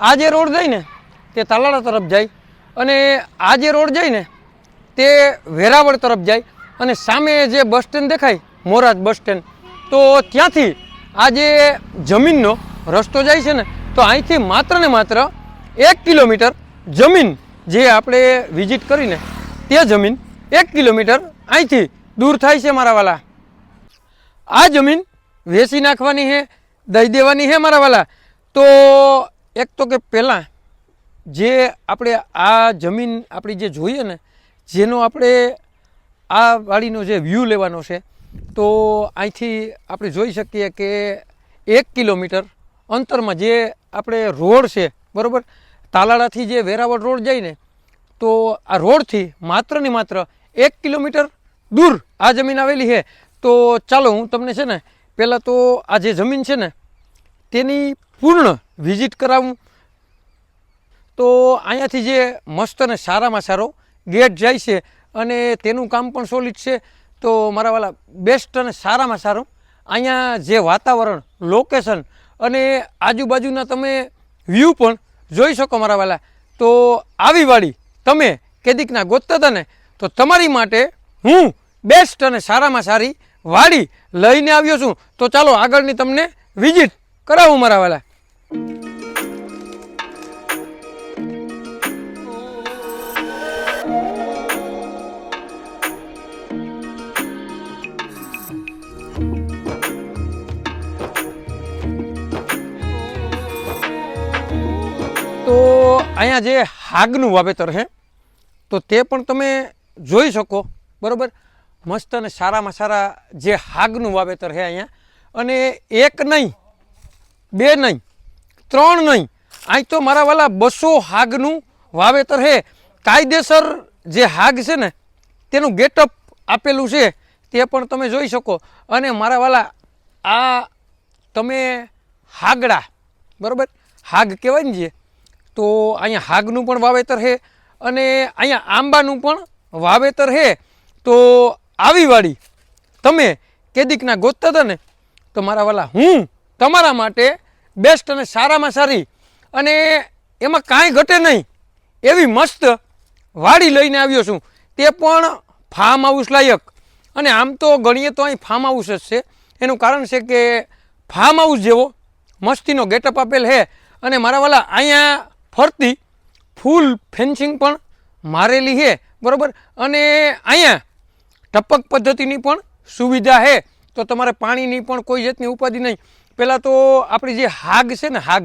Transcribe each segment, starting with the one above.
આ જે રોડ જાય ને તે તાલાળા તરફ જાય અને આ જે રોડ જાય ને તે વેરાવળ તરફ જાય અને સામે જે બસ સ્ટેન્ડ દેખાય મોરાજ બસ સ્ટેન્ડ, તો ત્યાંથી આ જે જમીનનો રસ્તો જાય છે ને, તો અહીંથી માત્ર ને માત્ર 1 કિલોમીટર જમીન જે આપણે વિઝિટ કરીને તે જમીન 1 કિલોમીટર અહીંથી દૂર થાય છે મારા વાલા. આ જમીન વેચી નાખવાની છે, દઈ દેવાની છે મારા વાલા. તો એક તો કે પહેલાં જે આપણે આ જમીન આપણી જે જોઈએ ને, જેનો આપણે આ વાડીનો જે વ્યૂ લેવાનો છે, તો અહીંથી આપણે જોઈ શકીએ કે 1 કિલોમીટર અંતરમાં જે આપણે રોડ છે બરાબર, તાલાળાથી જે વેરાવળ રોડ જાય ને, તો આ રોડથી માત્ર ને માત્ર 1 કિલોમીટર દૂર આ જમીન આવેલી છે. તો ચાલો હું તમને છે ને પહેલાં તો આ જે જમીન છે ને તેની પૂર્ણ વિઝિટ કરાવું. તો અહીંયાથી જે મસ્ત અને સારામાં સારો ગેટ જાય છે અને તેનું કામ પણ સોલિડ છે. તો મારા વાલા બેસ્ટ અને સારામાં સારું અહીંયા જે વાતાવરણ, લોકેશન અને આજુબાજુના તમે વ્યૂ પણ જોઈ શકો મારા વાલા. તો આવી વાડી તમે કેદીકના ગોતતા હતા ને, તો તમારી માટે હું બેસ્ટ અને સારામાં સારી વાડી લઈને આવ્યો છું. તો ચાલો આગળની તમને વિઝિટ કરાવું મારા વાલા. તો અહીંયા જે હાગનું વાવેતર છે તો તે પણ તમે જોઈ શકો બરાબર. મસ્ત અને સારામાં સારા જે હાગનું વાવેતર છે અહીંયા. અને 1 નહીં, 2 નહીં, 3 નહીં, અહીં તો મારા વાલા 200 હાગનું વાવેતર છે. કાયદેસર જે હાગ છે ને તેનું ગેટઅપ આપેલું છે તે પણ તમે જોઈ શકો. અને મારા વાલા આ તમે હાગડા બરાબર, હાગ કહેવાય ને જે, તો અહીંયા હાગનું પણ વાવેતર છે અને અહીંયા આંબાનું પણ વાવેતર છે. તો આવી વાડી તમે કેદીકના ગોતતા હતા ને, તો મારા વાલા હું તમારા માટે બેસ્ટ અને સારામાં સારી અને એમાં કાંઈ ઘટે નહીં એવી મસ્ત વાડી લઈને આવ્યો છું. તે પણ ફાર્મ હાઉસ લાયક. અને આમ તો ગણીએ તો અહીં ફાર્મ હાઉસ જ છે. એનું કારણ છે કે ફાર્મ હાઉસ જેવો મસ્તીનો ગેટઅપ આપેલ છે. અને મારા વાલા અહીંયા ફરતી ફૂલ ફેન્સિંગ પણ મારેલી છે બરાબર. અને અહીંયા ટપક પદ્ધતિની પણ સુવિધા છે. તો તમારે પાણીની પણ કોઈ જાતની ઉપાધિ નહીં. પહેલાં તો આપણી જે હાગ છે ને, હાગ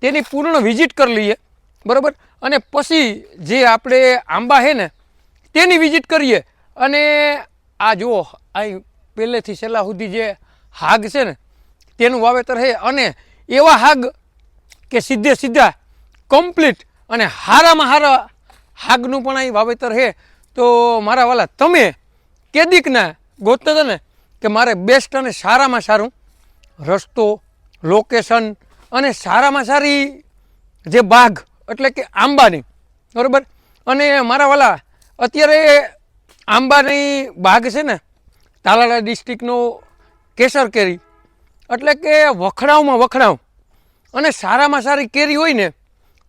તેની પૂર્ણ વિઝિટ કરી લઈએ બરાબર. અને પછી જે આપણે આંબા છે ને તેની વિઝિટ કરીએ. અને આ જુઓ અહીં પહેલેથી છેલ્લા સુધી જે હાગ છે ને તેનું વાવેતર છે. અને એવા હાગ કે સીધે સીધા કમ્પ્લીટ અને હારામાં હારા હાગનું પણ અહીં વાવેતર છે. તો મારા વાલા તમે કેદીકના ગોતતા હતા ને કે મારે બેસ્ટ અને સારામાં સારું રસ્તો, લોકેશન અને સારામાં સારી જે બાગ એટલે કે આંબાની બરાબર. અને મારા વાલા અત્યારે આંબાની બાગ છે ને, તાલાળા ડિસ્ટ્રિક્ટનો કેસર કેરી એટલે કે વખણાવમાં વખણાવ. અને સારામાં સારી કેરી હોય ને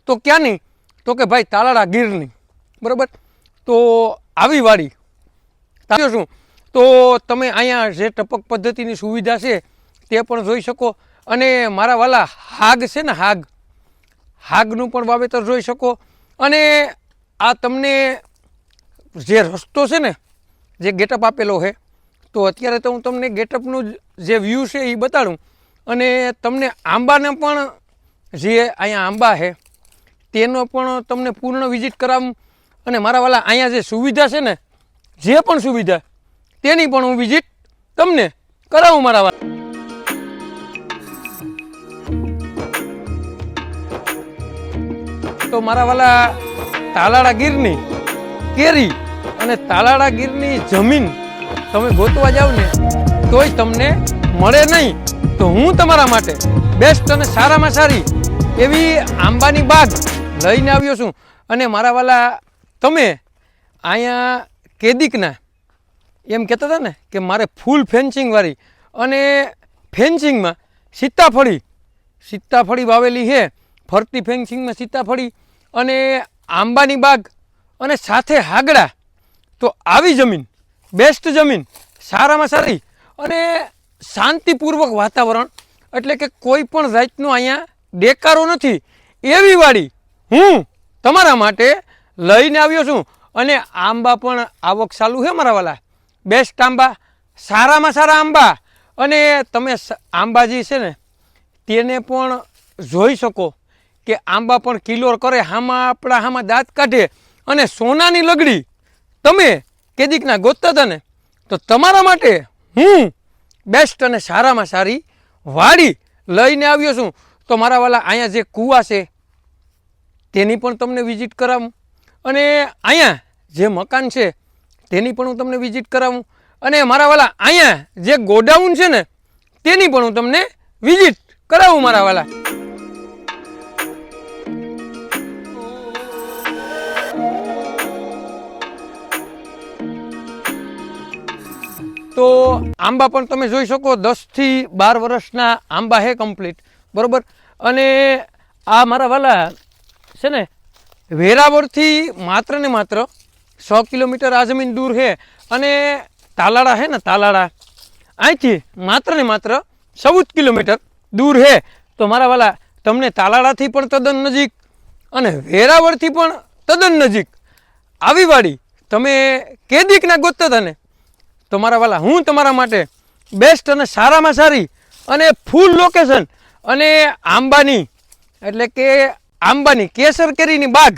તો ક્યાંની, તો કે ભાઈ તાલાળા ગીરની બરાબર. તો આવી વાડી શું, તો તમે અહીંયા જે ટપક પદ્ધતિની સુવિધા છે તે પણ જોઈ શકો. અને મારા વાલા હાગ છે ને, હાગનું પણ વાવેતર જોઈ શકો. અને આ તમને જે રસ્તો છે ને, જે ગેટઅપ આપેલો છે, તો અત્યારે તો હું તમને ગેટઅપનું જે વ્યૂ છે એ બતાડું. અને તમને આંબાને પણ જે અહીંયા આંબા છે તેનો પણ તમને પૂર્ણ વિઝિટ કરાવું. અને મારા વાલા અહીંયા જે સુવિધા છે ને, જે પણ સુવિધા તેની પણ હું વિઝિટ તમને કરાવું મારા વાલા. તો મારા વાલા તાલાળા ગીરની કેરી અને તાલાળા ગીરની જમીન તમે ગોતવા જાવ ને તોય તમને મળે નહીં. તો હું તમારા માટે બેસ્ટ અને સારામાં સારી એવી આંબાની બાગ લઈને આવ્યો છું. અને મારા વાલા તમે અહીંયા કેદીકના એમ કહેતા હતા ને કે મારે ફૂલ ફેન્સિંગવાળી અને ફેન્સિંગમાં સીતાફળી વાવેલી છે. ફરતી ફેન્સિંગમાં સીતાફળી અને આંબાની બાગ અને સાથે હાગડા, તો આવી જમીન બેસ્ટ જમીન, સારામાં સારી અને શાંતિપૂર્વક વાતાવરણ, એટલે કે કોઈ પણ જાતનો અહીંયા દેકારો નથી એવી વાડી હું તમારા માટે લઈને આવ્યો છું. અને આંબા પણ આવક ચાલુ છે મારા વાલા, બેસ્ટ આંબા, સારામાં સારા આંબા. અને તમે આંબાજી છે ને તેને પણ જોઈ શકો કે આંબા પણ કિલોર કરે, આમાં દાંત કાઢે. અને સોનાની લગડી તમે કેદીકના ગોતતા હતા ને, તો તમારા માટે હું બેસ્ટ અને સારામાં સારી વાડી લઈને આવ્યો છું. તો મારા વાલા અહીંયા જે કૂવા છે તેની પણ તમને વિઝિટ કરાવું, અને અહીંયા જે મકાન છે તેની પણ હું તમને વિઝિટ કરાવું, અને મારા વાલા અહીંયા જે ગોડાઉન છે ને તેની પણ હું તમને વિઝિટ કરાવું મારા વાલા. તો આંબા પણ તમે જોઈ શકો 10 થી 12 વર્ષના આંબા હે કમ્પ્લીટ, બરોબર. અને આ મારા વાલા છે ને વેરાવળથી માત્ર ને માત્ર 100 કિલોમીટર આ જમીન દૂર છે. અને તાલાળા હે ને, તાલાળા અહીંથી માત્ર ને માત્ર 14 કિલોમીટર દૂર છે. તો મારા વાલા તમને તાલાળાથી પણ તદ્દન નજીક અને વેરાવળથી પણ તદ્દન નજીક આવી વાડી તમે કેદીકના ગોતતા હતા ને, તો મારા વાલા હું તમારા માટે બેસ્ટ અને સારામાં સારી અને ફૂલ લોકેશન અને આંબાની, એટલે કે આંબાની કેસર કેરીની બાગ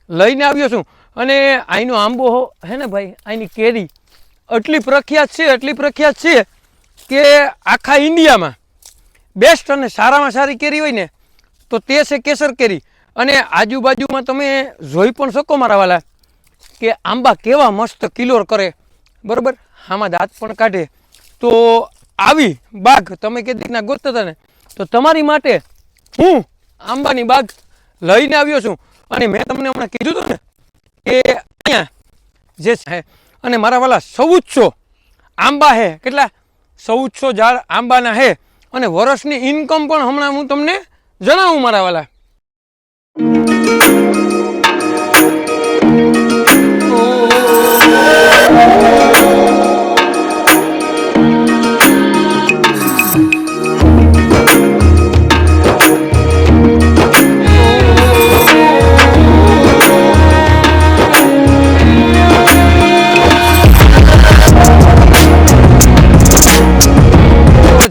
લઈને આવ્યો છું. અને અહીંનો આંબો હે ને ભાઈ, અહીંની કેરી એટલી પ્રખ્યાત છે, એટલી પ્રખ્યાત છે કે આખા ઇન્ડિયામાં બેસ્ટ અને સારામાં સારી કેરી હોય ને તો તે છે કેસર કેરી. અને આજુબાજુમાં તમે જોઈ પણ શકો મારા વાલા કે આંબા કેવા મસ્ત કિલોર કરે, બરાબર, આમાં દાંત પણ કાઢે. તો આવી બાગ તમે કે દીકના ગોતતા હતા ને, તો તમારી માટે હું આંબાની બાગ લઈને આવ્યો છું. અને મેં તમને હમણાં કીધું હતું ને કે અહીંયા જે છે, અને મારા વાલા 1400 આંબા છે, કેટલા 1400 ઝાડ આંબાના છે. અને વર્ષની ઇન્કમ પણ હમણાં હું તમને જણાવું મારા વાલા.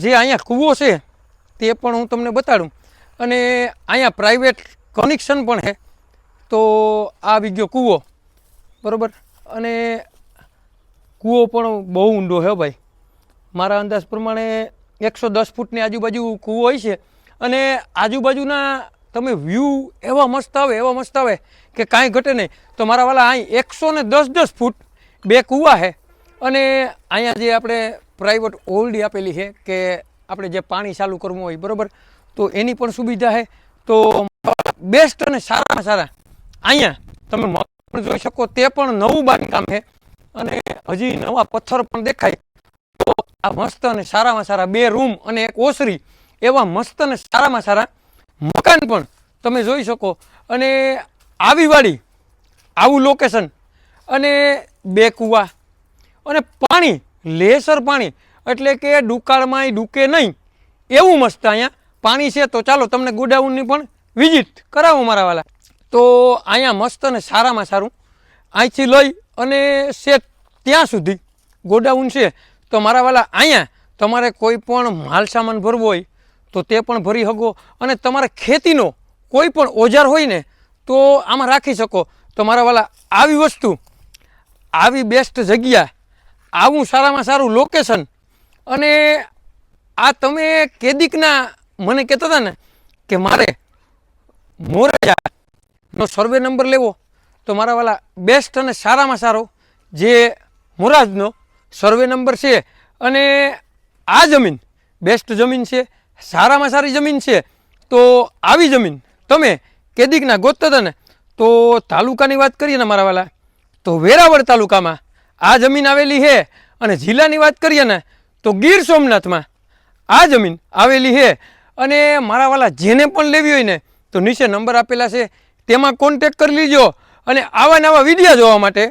જે અહીંયા કૂવો છે તે પણ હું તમને બતાડું. અને અહીંયા પ્રાઇવેટ કનેક્શન પણ છે. તો આ આવી ગયો કૂવો, બરાબર. અને કૂવો પણ બહુ ઊંડો છે ભાઈ, મારા અંદાજ પ્રમાણે 110 ફૂટની આજુબાજુ કૂવો હોય છે. અને આજુબાજુના તમે વ્યૂ એવા મસ્ત આવે, એવા મસ્ત આવે કે કાંઈ ઘટે નહીં. તો મારા વાલા અહીં 110 ફૂટ 2 કૂવા છે. અને અહીંયા જે આપણે પ્રાઇવેટ ઓરડી આપેલી છે કે આપણે જે પાણી ચાલુ કરવું હોય, બરાબર, તો એની પણ સુવિધા છે. તો બેસ્ટ અને સારામાં સારા અહીંયા તમે મકાન જોઈ શકો, તે પણ નવું બાંધકામ છે. અને હજી નવા પથ્થર પણ દેખાય. તો આ મસ્ત અને સારામાં સારા 2 રૂમ અને 1 ઓસરી એવા મસ્ત અને સારામાં સારા મકાન પણ તમે જોઈ શકો. અને આવી વાડી, આવું લોકેશન, અને 2 કૂવા અને પાણી લેસર પાણી, એટલે કે દુકાળમાંય ડૂકે નહીં એવું મસ્ત અહીંયા પાણી છે. તો ચાલો તમને ગોડાઉનની પણ વિઝિટ કરાવું મારા વાલા. તો અહીંયા મસ્ત અને સારામાં સારું અહીંથી લઈ અને સેટ ત્યાં સુધી ગોડાઉન છે. તો મારા વાલા અહીંયા તમારે કોઈ પણ માલ સામાન ભરવો હોય તો તે પણ ભરી શકો. અને તમારે ખેતીનો કોઈ પણ ઓજાર હોય ને તો આમાં રાખી શકો. તો મારા વાલા આવી વસ્તુ, આવી બેસ્ટ જગ્યા, આવું સારામાં સારું લોકેશન, અને આ તમે કેદીકના મને કહેતા હતા ને કે મારે મોરાજાનો સર્વે નંબર લેવો, તો મારા વાલા બેસ્ટ અને સારામાં સારો જે મોરાજનો સર્વે નંબર છે. અને આ જમીન બેસ્ટ જમીન છે, સારામાં સારી જમીન છે. તો આવી જમીન તમે કેદીકના ગોતતા હતા ને, તો તાલુકાની વાત કરીએ ને મારા વાલા, તો વેરાવળ તાલુકામાં આ જમીન આવેલી છે. અને જિલ્લાની વાત કરીએ ને તો ગીર સોમનાથમાં આ જમીન આવેલી છે. અને મારા વાલા જેને પણ લેવી હોય ને તો નીચે નંબર આપેલા છે તેમાં કોન્ટેક કરી લીજો અને આવા નવા વિડીયો જોવા માટે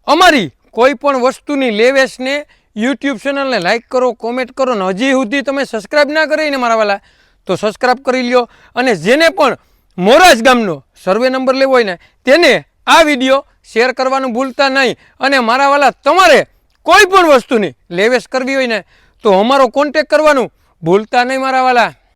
અમારી કોઈ પણ વસ્તુની લેવેશને યુટ્યુબ ચેનલને લાઇક કરો, કોમેન્ટ કરો ને હજી સુધી તમે સબસ્ક્રાઈબ ના કરીને મારા વાલા તો સબસ્ક્રાઈબ કરી લ્યો. અને જેને પણ મોરાજ ગામનો સર્વે નંબર લેવો હોય ને તેને આ વિડીયો શેર કરવાનું ભૂલતા નહીં. અને મારા વાલા તમારે કોઈ પણ વસ્તુની લેવેશ કરવી હોય ને તો અમારો કોન્ટેક કરવાનું ભૂલતા નહીં મારા વાલા.